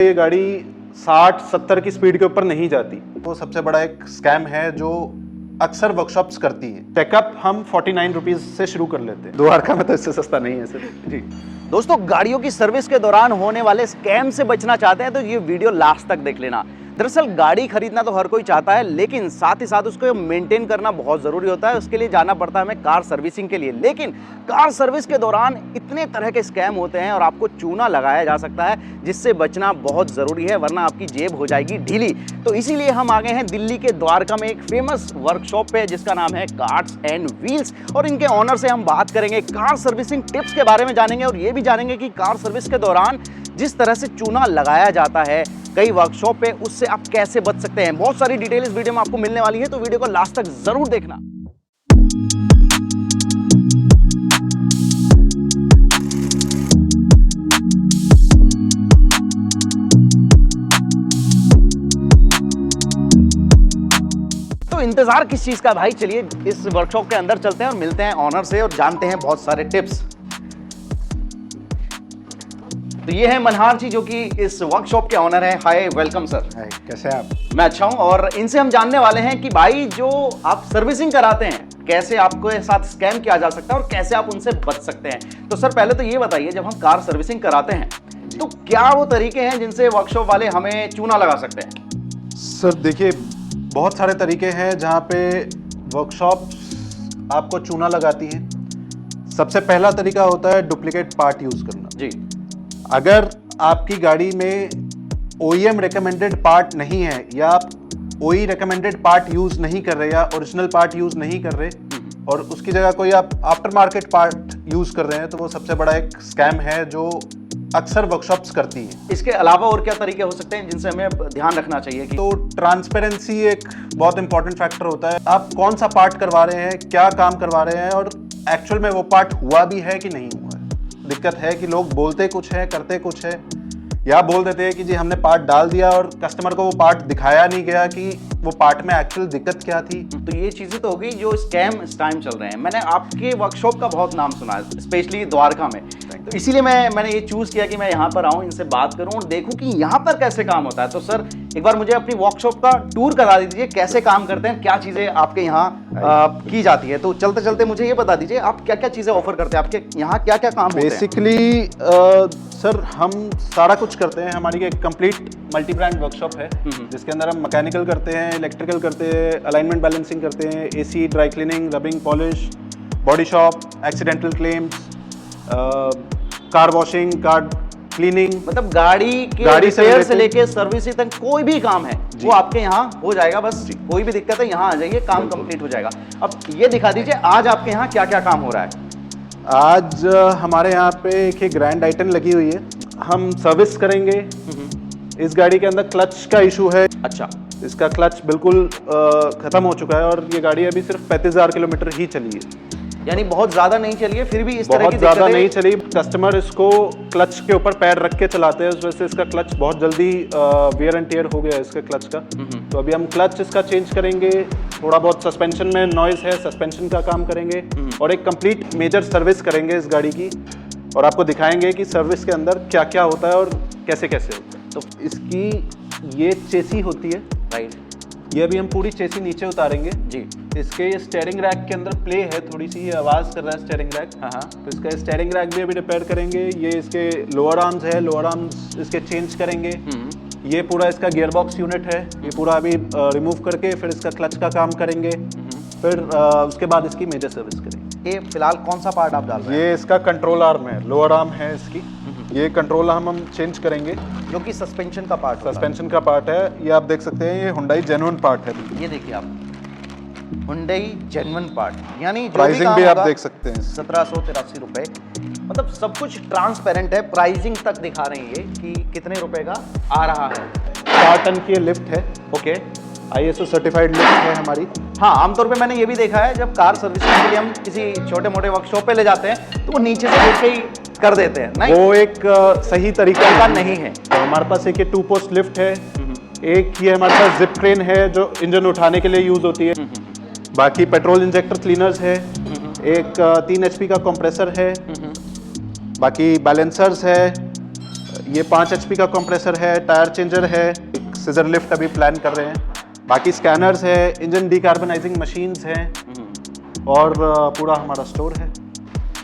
ये गाड़ी 60-70 की स्पीड के ऊपर नहीं जाती। वो सबसे बड़ा एक स्कैम है जो अक्सर वर्कशॉप्स करती है। चेकअप हम 49 रुपीज से शुरू कर लेते हैं। द्वारका में तो इससे सस्ता नहीं है सर जी। दोस्तों, गाड़ियों की सर्विस के दौरान होने वाले स्कैम से बचना चाहते हैं तो ये वीडियो लास्ट तक देख लेना। दरअसल गाड़ी खरीदना तो हर कोई चाहता है, लेकिन साथ ही साथ उसको मेंटेन करना बहुत ज़रूरी होता है। उसके लिए जाना पड़ता है हमें कार सर्विसिंग के लिए। लेकिन कार सर्विस के दौरान इतने तरह के स्कैम होते हैं और आपको चूना लगाया जा सकता है, जिससे बचना बहुत ज़रूरी है, वरना आपकी जेब हो जाएगी ढीली। तो इसीलिए हम आ गए हैं दिल्ली के द्वारका में एक फेमस वर्कशॉप पे जिसका नाम है कार्स एंड व्हील्स, और इनके ऑनर से हम बात करेंगे, कार सर्विसिंग टिप्स के बारे में जानेंगे और ये भी जानेंगे कि कार सर्विस के दौरान जिस तरह से चूना लगाया जाता है कई वर्कशॉप पे, उससे आप कैसे बच सकते हैं। बहुत सारी डिटेल इस वीडियो में आपको मिलने वाली है, तो वीडियो को लास्ट तक जरूर देखना। तो इंतजार किस चीज का भाई, चलिए इस वर्कशॉप के अंदर चलते हैं और मिलते हैं ऑनर से और जानते हैं बहुत सारे टिप्स। तो ये है मनहार जी जो कि इस वर्कशॉप के ऑनर हैं। हाय, वेलकम सर। हाय, कैसे हैं आप? मैं अच्छा हूं, और इनसे हम जानने वाले हैं कि भाई जो आप सर्विसिंग कराते हैं कैसे आपको साथ स्कैम किया जा सकता है और कैसे आप उनसे बच सकते हैं। तो सर पहले तो ये बताइए, जब हम कार सर्विसिंग कराते हैं तो क्या वो तरीके हैं जिनसे वर्कशॉप वाले हमें चूना लगा सकते हैं? सर देखिए, बहुत सारे तरीके हैं जहाँ पे वर्कशॉप आपको चूना लगाती है। सबसे पहला तरीका होता है डुप्लीकेट पार्ट यूज करना जी। अगर आपकी गाड़ी में OEM रिकमेंडेड पार्ट नहीं है, या आप OE रिकमेंडेड पार्ट यूज नहीं कर रहे या ओरिजिनल पार्ट यूज नहीं कर रहे और उसकी जगह कोई आप आफ्टर मार्केट पार्ट यूज कर रहे हैं, तो वो सबसे बड़ा एक स्कैम है जो अक्सर वर्कशॉप्स करती हैं। इसके अलावा और क्या तरीके हो सकते हैं जिनसे हमें ध्यान रखना चाहिए? तो ट्रांसपेरेंसी एक बहुत इंपॉर्टेंट फैक्टर होता है। आप कौन सा पार्ट करवा रहे हैं, क्या काम करवा रहे हैं और एक्चुअल में वो पार्ट हुआ भी है कि नहीं हुआ है। दिक्कत है कि लोग बोलते कुछ है करते कुछ है, या बोल देते हैं कि जी हमने पार्ट डाल दिया और कस्टमर को वो पार्ट दिखाया नहीं गया कि वो पार्ट में एक्चुअल दिक्कत क्या थी। तो ये चीजें तो हो गई जो स्कैम इस टाइम चल रहे हैं। मैंने आपके वर्कशॉप का बहुत नाम सुना है, स्पेशली द्वारका में, तो इसीलिए मैंने ये चूज किया कि मैं यहाँ पर आऊँ, इनसे बात करूँ और देखूँ कि यहाँ पर कैसे काम होता है। तो सर एक बार मुझे अपनी वर्कशॉप का टूर करा दीजिए, कैसे काम करते हैं, क्या चीजें आपके यहाँ की जाती है। तो चलते चलते मुझे ये बता दीजिए आप क्या क्या चीजें ऑफर करते हैं, आपके यहाँ क्या क्या काम होते हैं? बेसिकली सर हम सारा कुछ करते हैं। हमारी एक कंप्लीट मल्टी ब्रांड वर्कशॉप है जिसके अंदर हम मैकेनिकल करते हैं, इलेक्ट्रिकल करते हैं, अलाइनमेंट बैलेंसिंग करते हैं, AC, dry cleaning, rubbing, polish, body shop, accidental claims, car washing, car cleaning, मतलब गाड़ी रिपेयर से लेके सर्विसिंग तक कोई भी काम है वो आपके यहाँ हो जाएगा। बस कोई भी दिक्कत है यहाँ आ जाइए, काम कंप्लीट हो जाएगा। अब ये दिखा दीजिए आज आपके यहाँ क्या क्या काम हो रहा है। आज हमारे यहाँ पे एक ग्रैंड आइटम लगी हुई है, हम सर्विस करेंगे। इस गाड़ी के अंदर क्लच का इशू है। अच्छा, इसका क्लच बिल्कुल खत्म हो चुका है और ये गाड़ी अभी सिर्फ 35,000 किलोमीटर ही चली है, यानी बहुत ज्यादा नहीं चली है, फिर भी इस तरह की बहुत ज्यादा नहीं चली। कस्टमर इसको क्लच के ऊपर पैर रख के चलाते हैं, उस वजह से इसका क्लच बहुत जल्दी वियर एंड टियर हो गया है इसके क्लच का। तो अभी हम क्लच इसका चेंज करेंगे। थोड़ा बहुत सस्पेंशन में नॉइज है, सस्पेंशन का काम करेंगे और एक कंप्लीट मेजर सर्विस करेंगे इस गाड़ी की, और आपको दिखाएंगे कि सर्विस के अंदर क्या क्या होता है और कैसे कैसे होता है। तो इसकी ये चेसी होती है, राइट, ये अभी हम पूरी चेसी नीचे उतारेंगे जी। इसके ये स्टीयरिंग रैक के अंदर प्ले है, थोड़ी सी ये आवाज़ कर रहा है स्टीयरिंग रैक। हाँ, तो इसका स्टीयरिंग रैक भी अभी रिपेयर करेंगे। ये इसके लोअर आर्म्स है, लोअर आर्म्स इसके चेंज करेंगे। ये पूरा इसका गियर बॉक्स यूनिट है, ये पूरा अभी रिमूव करके फिर इसका क्लच का काम करेंगे, फिर उसके बाद इसकी मेजर सर्विस करेंगे। ये फिलहाल कौन सा पार्ट आप डाल रहे हैं? ये इसका कंट्रोल आर्म है, लोअर आर्म है इसकी। ये कंट्रोल आर्म हम चेंज करेंगे, जो कि सस्पेंशन का पार्ट सस्पेंशन का पार्ट है। ये आप देख सकते हैं, ये हुंडई जेन्युइन पार्ट है। ये देखिए आप, हुंडई जेन्युइन पार्ट, यानी प्राइसिंग भी आप देख सकते हैं, 1783 रुपए। मतलब सब कुछ ट्रांसपेरेंट है, प्राइसिंग तक दिखा रही है कि कितने रुपए का आ रहा है। 4 टन की लिफ्ट है, ओके, ISO सर्टिफाइड लिफ्ट है हमारी। हाँ, आमतौर पे मैंने ये भी देखा है, जब कार सर्विसिंग के लिए हम किसी छोटे मोटे वर्कशॉप पे ले जाते हैं तो वो नीचे से देख के ही कर देते हैं। नहीं, वो एक सही तरीका नहीं है। तो हमारे पास एक ये 2 पोस्ट लिफ्ट है, एक ये हमारे पास जिप क्रेन है जो इंजन उठाने के लिए यूज होती है। बाकी पेट्रोल इंजेक्टर क्लीनर्स है, एक 3 HP का कंप्रेसर है, बाकी बैलेंसर्स है, ये 5 HP का कंप्रेसर है, टायर चेंजर है, एक सीजर लिफ्ट अभी प्लान कर रहे हैं, बाकी स्कैनर्स है, इंजन डिकार्बनाइजिंग मशीन्स हैं और पूरा हमारा स्टोर है।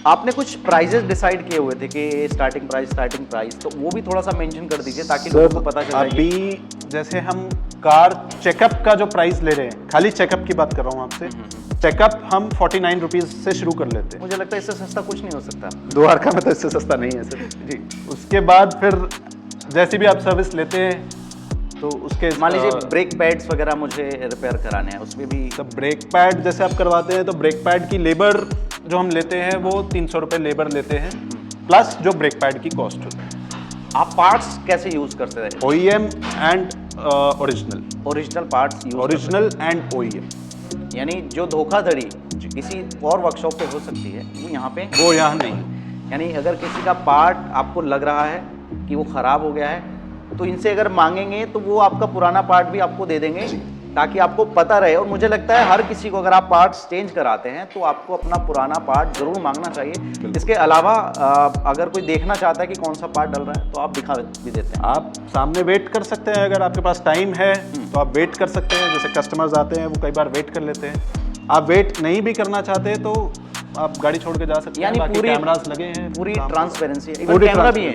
आपने कुछ प्राइजेस डिसाइड किए हुए थे कि स्टार्टिंग प्राइस, तो वो भी थोड़ा सा मेंशन कर दीजिए ताकि लोगों को पता चले। अभी जैसे हम कार चेकअप का जो प्राइस ले रहे हैं, खाली चेकअप की बात कर रहा हूँ आपसे, चेकअप हम 49 रुपीज़ से शुरू कर लेते हैं। मुझे लगता है इससे सस्ता कुछ नहीं हो सकता। द्वारका में तो इससे सस्ता नहीं है सर जी। उसके बाद फिर जैसी भी आप सर्विस लेते हैं तो उसके मान लीजिए ब्रेक पैड्स वगैरह मुझे रिपेयर कराने हैं, उसमें भी तो ब्रेक पैड जैसे आप करवाते हैं तो ब्रेक पैड की लेबर जो हम लेते हैं वो 300 रुपये लेबर लेते हैं, प्लस जो ब्रेक पैड की कॉस्ट होती है। आप पार्ट्स कैसे यूज करते हैं? OEM and original parts use, original and OEM, यानी जो धोखाधड़ी किसी और वर्कशॉप पे हो सकती है वो यहाँ पे, वो यहाँ नहीं। यानी अगर किसी का पार्ट आपको लग रहा है कि वो ख़राब हो गया है तो इनसे अगर मांगेंगे तो वो आपका पुराना पार्ट भी आपको दे देंगे ताकि आपको पता रहे। और मुझे लगता है हर किसी को अगर आप पार्ट्स चेंज कराते हैं तो आपको अपना पुराना पार्ट ज़रूर मांगना चाहिए। इसके अलावा अगर कोई देखना चाहता है कि कौन सा पार्ट डल रहा है तो आप दिखा भी देते हैं। आप सामने वेट कर सकते हैं, अगर आपके पास टाइम है तो आप वेट कर सकते हैं। जैसे कस्टमर्स आते हैं वो कई बार वेट कर लेते हैं, आप वेट नहीं भी करना चाहते तो आप गाड़ी छोड़ के जा सकते हैं। यानी पूरी कैमरास लगे हैं, पूरी ट्रांसपेरेंसी है, पूरी कैमरा भी है,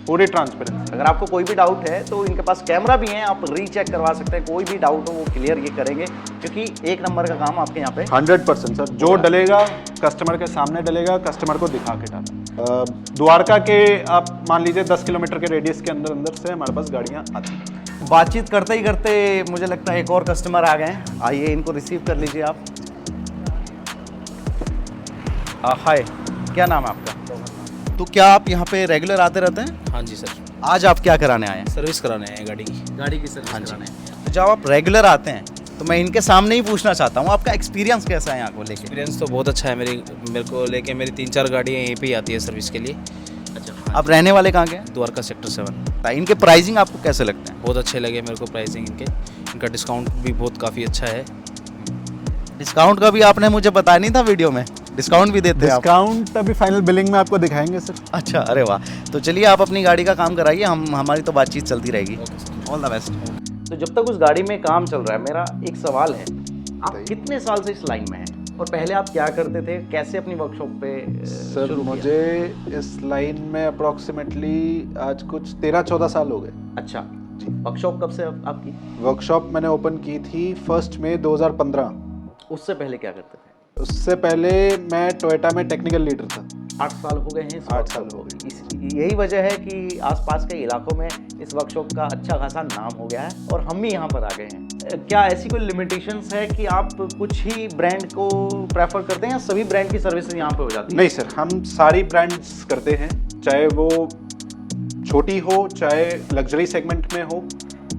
पूरी ट्रांसपेरेंसी। अगर आपको कोई भी डाउट है तो इनके पास कैमरा भी है, आप रीचेक करवा सकते हैं। कोई भी डाउट हो वो क्लियर ये करेंगे क्योंकि एक नंबर का काम आपके यहाँ पे 100% सर। जो डलेगा कस्टमर के सामने डलेगा, कस्टमर को दिखा के डालेगा। द्वारका के आप मान लीजिए 10 किलोमीटर के रेडियस के अंदर से हमारे पास गाड़ियाँ आती हैं। बातचीत करते ही करते मुझे लगता है एक और कस्टमर आ गए हैं, आइए इनको रिसीव कर लीजिए आप। हाय, क्या नाम है आपका? तो क्या आप यहाँ पे रेगुलर आते रहते हैं? हाँ जी सर, आज आप क्या कराने आए हैं? सर्विस कराने हैं गाड़ी की सर्विस हाँ जी। कराने हैं। तो जब आप रेगुलर आते हैं तो मैं इनके सामने ही पूछना चाहता हूँ आपका एक्सपीरियंस कैसा है यहाँ को लेके? एक्सपीरियंस तो बहुत अच्छा है। मेरे को लेके मेरी 3-4 गाड़ियाँ यहीं पे ही आती है सर्विस के लिए। अच्छा, आप रहने वाले कहाँ के हैं? द्वारका सेक्टर 7। इनके प्राइसिंग आपको कैसे लगते हैं? बहुत अच्छे लगे मेरे को प्राइसिंग इनका डिस्काउंट भी बहुत काफ़ी अच्छा है। डिस्काउंट का भी आपने मुझे बताया नहीं था वीडियो में, डिस्काउंट भी देते हैं आप? डिस्काउंट अभी फाइनल बिलिंग में आपको दिखाएंगे सर। अच्छा, अरे वाह। तो चलिए आप अपनी गाड़ी का काम कराइए, हमारी तो बातचीत चलती रहेगी। All the best. तो जब तक उस गाड़ी में काम चल रहा है, मेरा एक सवाल है, आप कितने साल से इस लाइन में हैं और पहले आप क्या करते थे, कैसे अपनी वर्कशॉप पे सर शुरू किया? मुझे इस लाइन में अप्रोक्सीमेटली आज कुछ 13-14 साल हो गए। अच्छा, वर्कशॉप कब से आपकी? वर्कशॉप मैंने ओपन की थी 1 मई 2015। उससे पहले क्या करते थे? उससे पहले मैं टोयोटा में टेक्निकल लीडर था। 8 साल हो गए हैं। 8 साल हो गए। यही वजह है कि आसपास के इलाकों में इस वर्कशॉप का अच्छा खासा नाम हो गया है और हम भी यहाँ पर आ गए हैं। क्या ऐसी कोई लिमिटेशंस है कि आप कुछ ही ब्रांड को प्रेफर करते हैं या सभी ब्रांड की सर्विस यहाँ पे हो जाती है? नहीं सर, हम सारी ब्रांड्स करते हैं, चाहे वो छोटी हो चाहे लग्जरी सेगमेंट में हो,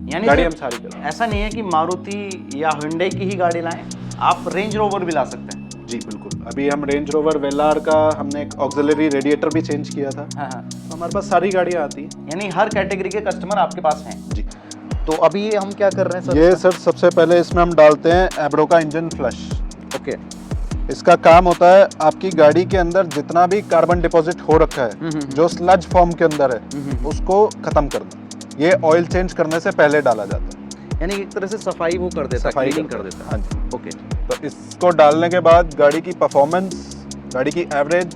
यानी गाड़ी हम सारी करते हैं। ऐसा नहीं है कि मारुति या हुंडई की ही गाड़ी लाएं, आप रेंज रोवर भी ला सकते हैं। जी बिल्कुल। अभी हम रेंज रोवर वेलार का हमने एक ऑक्सिलरी रेडिएटर भी चेंज किया था। हाँ। तो हमारे पास सारी गाड़ियाँ आती हैं। यानी हर कैटेगरी के कस्टमर आपके पास हैं। जी। तो अभी ये हम क्या कर रहे हैं सर? ये सर सबसे पहले इसमें हम डालते हैं एब्रो का इंजन फ्लश। ओके। इसका काम होता है आपकी गाड़ी के अंदर जितना भी कार्बन डिपॉजिट हो रखा है, जो स्लज फॉर्म के अंदर है, उसको खत्म करना। ये ऑयल चेंज करने से पहले डाला जाता है। यानी एक तरह से सफाई वो कर देता है, क्लीनिंग कर देता है। हाँ जी। ओके। तो इसको डालने के बाद गाड़ी की परफॉर्मेंस, गाड़ी की एवरेज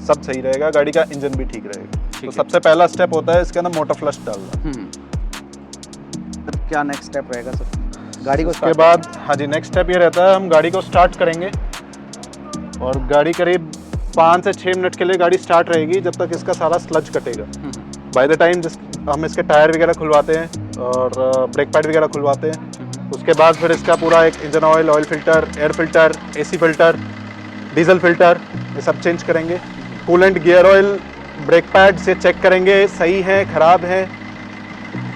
सब सही रहेगा, गाड़ी का इंजन भी ठीक रहेगा। तो सबसे पहला स्टेप होता है इसके अंदर मोटर फ्लश डालना। क्या नेक्स्ट स्टेप रहेगा सर? गाड़ी को उसके बाद हाँ जी, नेक्स्ट स्टेप ये रहता है हम गाड़ी को स्टार्ट करेंगे और गाड़ी करीब 5 से 6 मिनट के लिए गाड़ी स्टार्ट रहेगी जब तक इसका सारा स्लज कटेगा। बाय द टाइम हम इसके टायर वगैरह खुलवाते हैं और ब्रेक पैड वगैरह खुलवाते हैं। उसके बाद फिर इसका पूरा एक engine oil filter, air filter, AC filter, diesel filter, ये सब चेंज करेंगे। Coolant, gear oil, brake pad से चेक करेंगे सही है ख़राब है।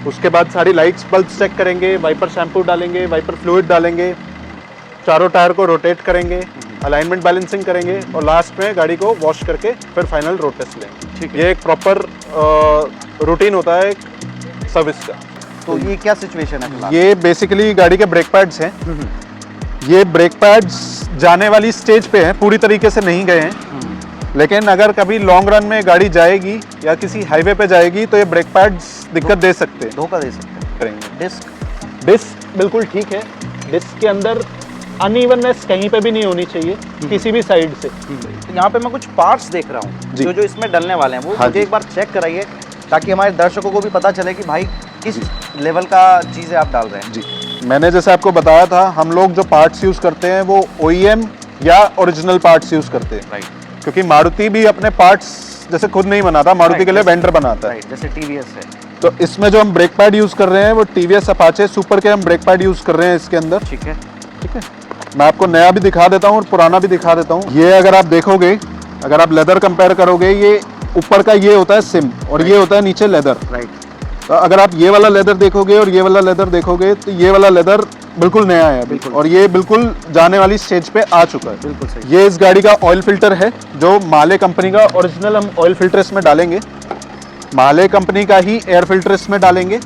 उसके बाद सारी लाइट्स बल्ब चेक करेंगे, वाइपर शैम्पू डालेंगे, वाइपर फ्लूइड डालेंगे, चारों टायर को रोटेट करेंगे, अलाइनमेंट बैलेंसिंग करेंगे और लास्ट में गाड़ी को वॉश करके फिर फाइनल रोड टेस्ट लेंगे। ठीक है। ये एक प्रॉपर रूटीन होता है सर्विस का। तो ये क्या सिचुएशन है? ये बेसिकली गाड़ी के ब्रेक पैड्स हैं। ये ब्रेक पैड्स जाने वाली स्टेज पे हैं, पूरी तरीके से नहीं गए हैं, लेकिन अगर कभी लॉन्ग रन में गाड़ी जाएगी या किसी हाईवे पे जाएगी तो ये ब्रेक पैड्स दिक्कत दे सकते हैं, धोखा दे सकते हैं। करेंगे। डिस्क डिस्क बिल्कुल ठीक है, डिस्क के अंदर अनइवननेस कहीं पे भी नहीं होनी चाहिए किसी भी साइड से। यहाँ पे मैं कुछ पार्ट्स देख रहा हूँ जी। जो इसमें डलने वाले हैं, वो हाँ मुझे जी। एक बार चेक कराइए ताकि हमारे दर्शकों को भी पता चले कि भाई किस लेवल का चीज़ें आप डाल रहे हैं। जी, मैंने जैसे आपको बताया था, हम लोग जो पार्ट्स यूज़ करते हैं वो OEM या ओरिजिनल पार्ट्स यूज़ करते हैं, राइट क्योंकि मारुति भी अपने पार्ट्स जैसे खुद नहीं बनाता, मारुति के लिए वेंडर बनाता है। राइट, जैसे TVS है। तो इसमें जो हम ब्रेक पैड यूज़ कर रहे हैं वो TVS अपाचे सुपर के हम ब्रेक पैड यूज़ कर रहे हैं इसके अंदर। ठीक है। ठीक है, मैं आपको नया भी दिखा देता हूँ और पुराना भी दिखा देता हूँ। ये अगर आप देखोगे, अगर आप लेदर कंपेयर करोगे, ये ऊपर का ये होता है सिम और ये होता है नीचे लेदर। राइट, तो अगर आप ये वाला लेदर देखोगे और ये वाला लेदर देखोगे तो ये वाला लेदर बिल्कुल नया है अभी, बिल्कुल। और ये बिल्कुल जाने वाली स्टेज पे आ चुका है। बिल्कुल सही। ये इस गाड़ी का ऑयल फिल्टर है, जो माले कंपनी का ओरिजिनल हम ऑयल फिल्टर इसमें डालेंगे, माले कंपनी का ही एयर फिल्टर इसमें डालेंगे,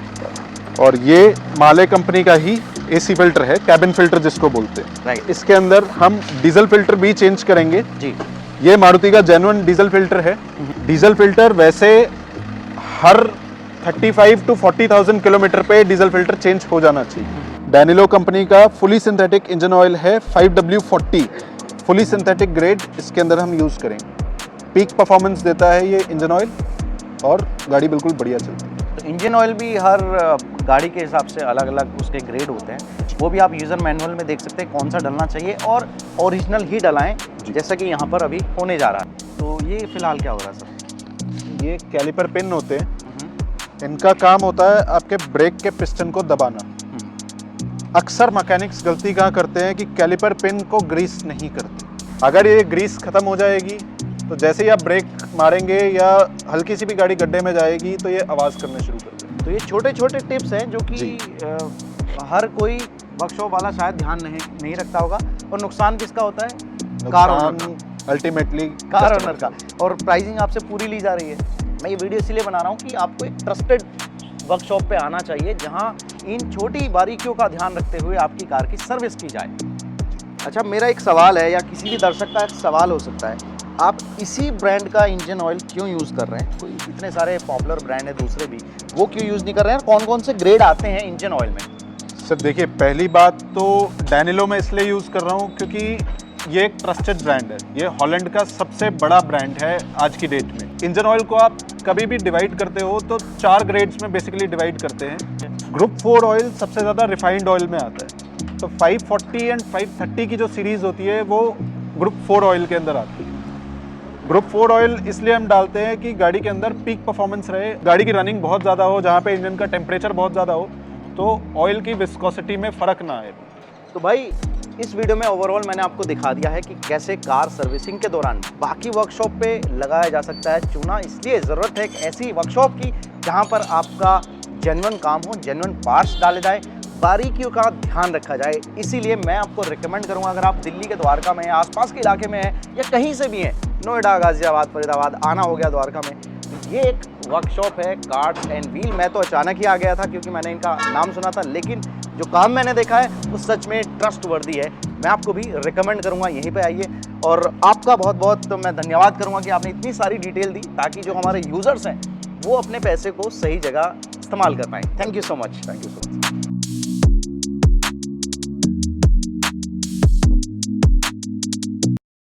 और ये माले कंपनी का ही AC फिल्टर है, कैबिन फिल्टर जिसको बोलते हैं। राइट, इसके अंदर हम डीजल फिल्टर भी चेंज करेंगे। जी। ये मारुति का जेन्युइन डीजल फिल्टर है। डीजल फिल्टर वैसे हर 35 to 40,000 किलोमीटर पे डीजल फिल्टर चेंज हो जाना चाहिए। डैनिलो कंपनी का फुली सिंथेटिक इंजन ऑयल है 5W40, फुली सिंथेटिक ग्रेड इसके अंदर हम यूज़ करेंगे। पीक परफॉर्मेंस देता है ये इंजन ऑयल और गाड़ी बिल्कुल बढ़िया चलती है। तो इंजन ऑयल भी हर गाड़ी के हिसाब से अलग अलग उसके ग्रेड होते हैं, वो भी आप यूज़र मैनुअल में देख सकते हैं कौन सा डलना चाहिए, और ओरिजिनल ही डलाएं जैसा कि यहाँ पर अभी होने जा रहा है। तो ये फिलहाल क्या हो रहा है सर? ये कैलिपर पिन होते हैं, इनका काम होता है आपके ब्रेक के पिस्टन को दबाना। अक्सर मैकेनिक्स गलती कहाँ करते हैं कि कैलिपर पिन को ग्रीस नहीं करते। अगर ये ग्रीस खत्म हो जाएगी तो जैसे ही आप ब्रेक मारेंगे या हल्की सी भी गाड़ी गड्ढे में जाएगी तो ये आवाज़ करने शुरू कर देगी। तो ये छोटे छोटे टिप्स हैं जो कि हर कोई वर्कशॉप वाला शायद ध्यान नहीं रखता होगा। और नुकसान किसका होता है? कार ओनर का, अल्टीमेटली कार ओनर का। और प्राइसिंग आपसे पूरी ली जा रही है। मैं ये वीडियो इसलिए बना रहा हूँ कि आपको एक ट्रस्टेड वर्कशॉप पे आना चाहिए जहाँ इन छोटी बारीकियों का ध्यान रखते हुए आपकी कार की सर्विस की जाए। अच्छा, मेरा एक सवाल है, या किसी भी दर्शक का एक सवाल हो सकता है, आप इसी ब्रांड का इंजन ऑयल क्यों यूज़ कर रहे हैं? कोई इतने सारे पॉपुलर ब्रांड है दूसरे भी, वो क्यों यूज़ नहीं कर रहे हैं? कौन कौन से ग्रेड आते हैं इंजन ऑयल में? सर देखिए, पहली बात तो डैनिलो में इसलिए यूज़ कर रहा हूँ क्योंकि ये एक ट्रस्टेड ब्रांड है। ये हॉलैंड का सबसे बड़ा ब्रांड है आज की डेट में। इंजन ऑयल को आप कभी भी डिवाइड करते हो तो 4 ग्रेड्स में बेसिकली डिवाइड करते हैं। ग्रुप 4 ऑयल सबसे ज़्यादा रिफाइंड ऑयल में आता है, तो 540 एंड 530 की जो सीरीज़ होती है वो ग्रुप 4 ऑयल के अंदर आती है। ग्रुप 4 ऑयल इसलिए हम डालते हैं कि गाड़ी के अंदर पीक परफॉर्मेंस रहे, गाड़ी की रनिंग बहुत ज़्यादा हो, जहाँ पे इंजन का टेम्परेचर बहुत ज़्यादा हो, तो ऑयल की विस्कोसिटी में फ़र्क ना आए। तो भाई इस वीडियो में ओवरऑल मैंने आपको दिखा दिया है कि कैसे कार सर्विसिंग के दौरान बाकी वर्कशॉप पे लगाया जा सकता है चूना। इसलिए ज़रूरत है एक ऐसी वर्कशॉप की जहां पर आपका जेन्युइन काम हो, जेन्युइन पार्ट्स डाले जाए, बारीकियों का ध्यान रखा जाए। इसीलिए मैं आपको रिकमेंड करूंगा, अगर आप दिल्ली के द्वारका में, आसपास के इलाके में हैं या कहीं से भी हैं, नोएडा, गाजियाबाद, फरीदाबाद आना हो गया द्वारका में, ये एक वर्कशॉप है कार्ड्स एंड व्हील। मैं तो अचानक ही आ गया था क्योंकि मैंने इनका नाम सुना था, लेकिन जो काम मैंने देखा है वो सच में ट्रस्ट वर्दी है। मैं आपको भी रिकमेंड करूंगा यहीं पे आइए, और आपका बहुत बहुत तो मैं धन्यवाद करूंगा कि आपने इतनी सारी डिटेल दी ताकि जो हमारे यूज़र्स हैं वो अपने पैसे को सही जगह इस्तेमाल कर पाएँ। Thank you so much. Thank you so much.